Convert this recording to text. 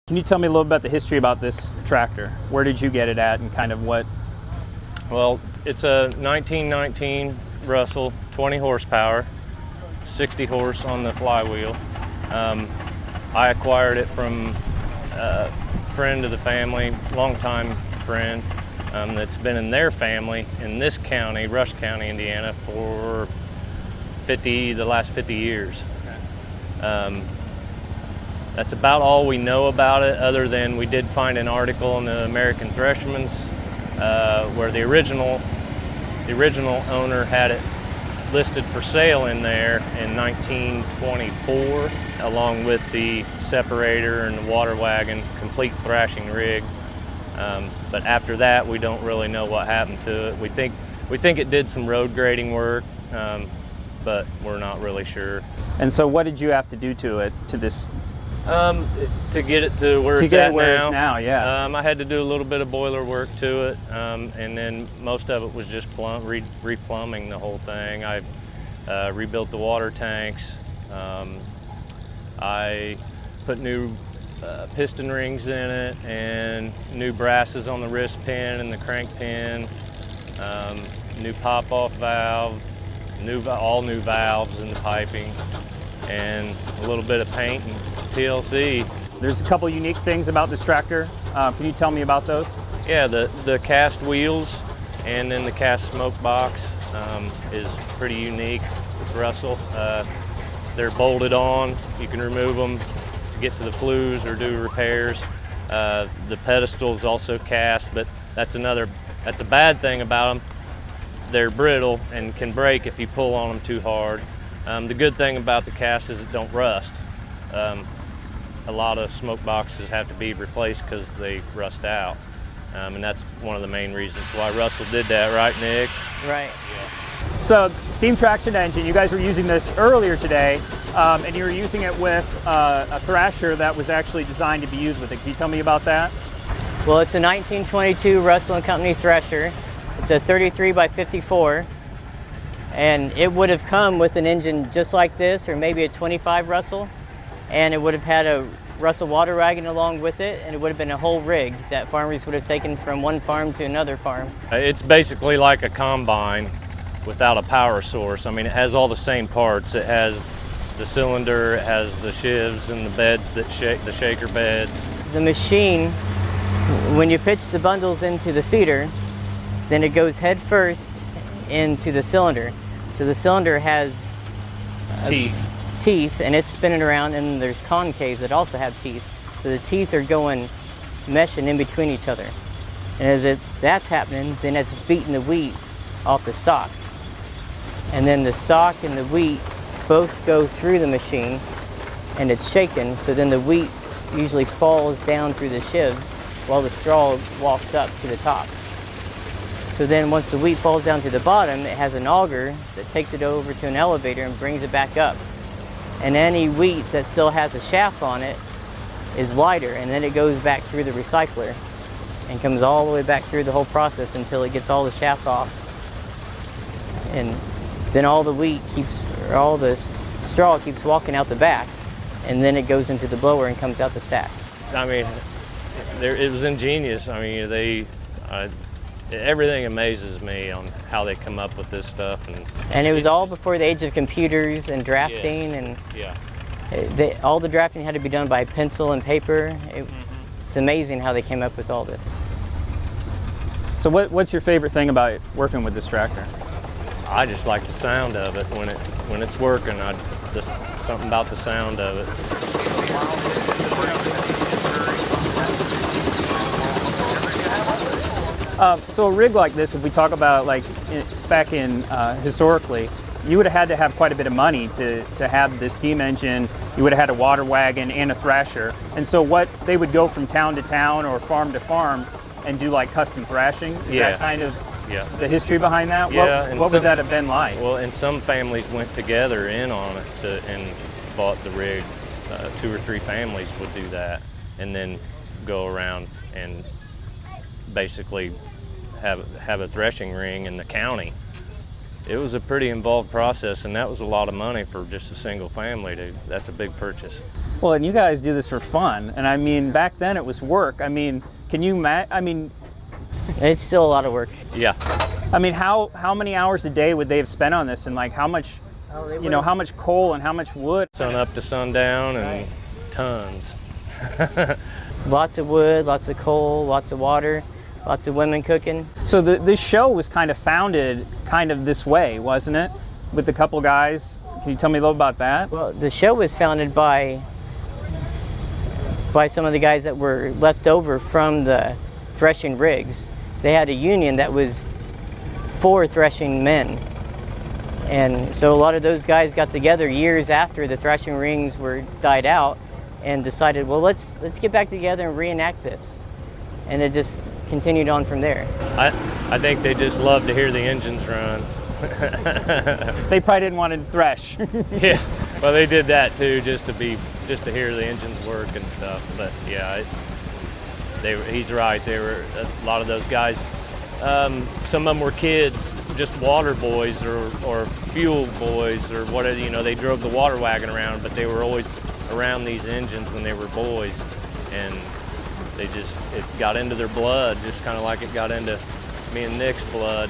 Can you tell me a little about the history about this tractor? Where did you get it at and kind of what? Well, it's a 1919 Russell, 20 horsepower, 60 horse on the flywheel. I acquired it from a friend of the family, longtime friend, that's been in their family in this county, Rush County, Indiana, for the last 50 years. That's about all we know about it, other than we did find an article in the American Thresherman's where the original owner had it listed for sale in there in 1924, along with the separator and the water wagon, complete thrashing rig. But after that, we don't really know what happened to it. We think it did some road grading work, but we're not really sure. And so what did you have to do to it, to this? To get it to where it's at now, yeah. I had to do a little bit of boiler work to it, and then most of it was just replumbing the whole thing. I rebuilt the water tanks. I put new piston rings in it and new brasses on the wrist pin and the crank pin, new pop-off valve, all new valves in the piping, and a little bit of paint and TLC. There's a couple unique things about this tractor. Can you tell me about those? Yeah, the cast wheels and then the cast smoke box is pretty unique with Russell. They're bolted on. You can remove them to get to the flues or do repairs. The pedestal is also cast, but that's a bad thing about them. They're brittle and can break if you pull on them too hard. The good thing about the cast is it don't rust. A lot of smoke boxes have to be replaced because they rust out. And that's one of the main reasons why Russell did that, right, Nick? Right. Yeah. So, steam traction engine, you guys were using this earlier today, and you were using it with a thrasher that was actually designed to be used with it. Can you tell me about that? Well, it's a 1922 Russell & Company thresher. It's a 33 by 54, and it would have come with an engine just like this, or maybe a 25 Russell, and it would have had a Russell water wagon along with it, and it would have been a whole rig that farmers would have taken from one farm to another farm. It's basically like a combine without a power source. I mean, it has all the same parts. It has the cylinder, it has the shivs and the beds that shake, the shaker beds. The machine, when you pitch the bundles into the feeder, then it goes head first into the cylinder. So the cylinder has teeth, and it's spinning around, and there's concaves that also have teeth. So the teeth are going, meshing in between each other. And as that's happening, then it's beating the wheat off the stalk. And then the stalk and the wheat both go through the machine, and it's shaken, so then the wheat usually falls down through the shivs while the straw walks up to the top. So then once the wheat falls down to the bottom, it has an auger that takes it over to an elevator and brings it back up. And any wheat that still has a shaft on it is lighter, and then it goes back through the recycler and comes all the way back through the whole process until it gets all the shaft off. And then all the straw keeps walking out the back, and then it goes into the blower and comes out the stack. I mean, it was ingenious. I mean, everything amazes me on how they come up with this stuff. And it was all before the age of computers and drafting, and yeah. All the drafting had to be done by pencil and paper. It's amazing how they came up with all this. So what's your favorite thing about working with this tractor? I just like the sound of it when it's working. Just something about the sound of it. So a rig like this, if we talk about like back in historically, you would have had to have quite a bit of money to have the steam engine. You would have had a water wagon and a thrasher. And so they would go from town to town or farm to farm and do like custom thrashing? Is that kind of the history behind that? Yeah. What would that have been like? Well, and some families went together in on it and bought the rig. 2 or 3 families would do that, and then go around and basically have a threshing ring in the county it was a pretty involved process, and that was a lot of money for just a single family. That's a big purchase. Well, and you guys do this for fun, and I mean, back then it was work. I mean, can you I mean, It's still a lot of work. Yeah. I mean, how many hours a day would they have spent on this, and like how much, you know, how much coal and how much wood? Sun up to sundown, and Right. tons. Lots of wood, lots of coal, lots of water, lots of women cooking. So this show was kind of founded kind of this way, wasn't it? With a couple guys. Can you tell me a little about that? Well, the show was founded by some of the guys that were left over from the threshing rigs. They had a union that was for threshing men. And so a lot of those guys got together years after the threshing rings were died out and decided, well, let's get back together and reenact this. And it just continued on from there. I think they just love to hear the engines run. They probably didn't want to thresh. Yeah, well, they did that too, just to hear the engines work and stuff. But yeah, he's right. They were a lot of those guys. Some of them were kids, just water boys or fuel boys or whatever. You know, they drove the water wagon around, but they were always around these engines when they were boys, and it got into their blood, just kind of like it got into me and Nick's blood.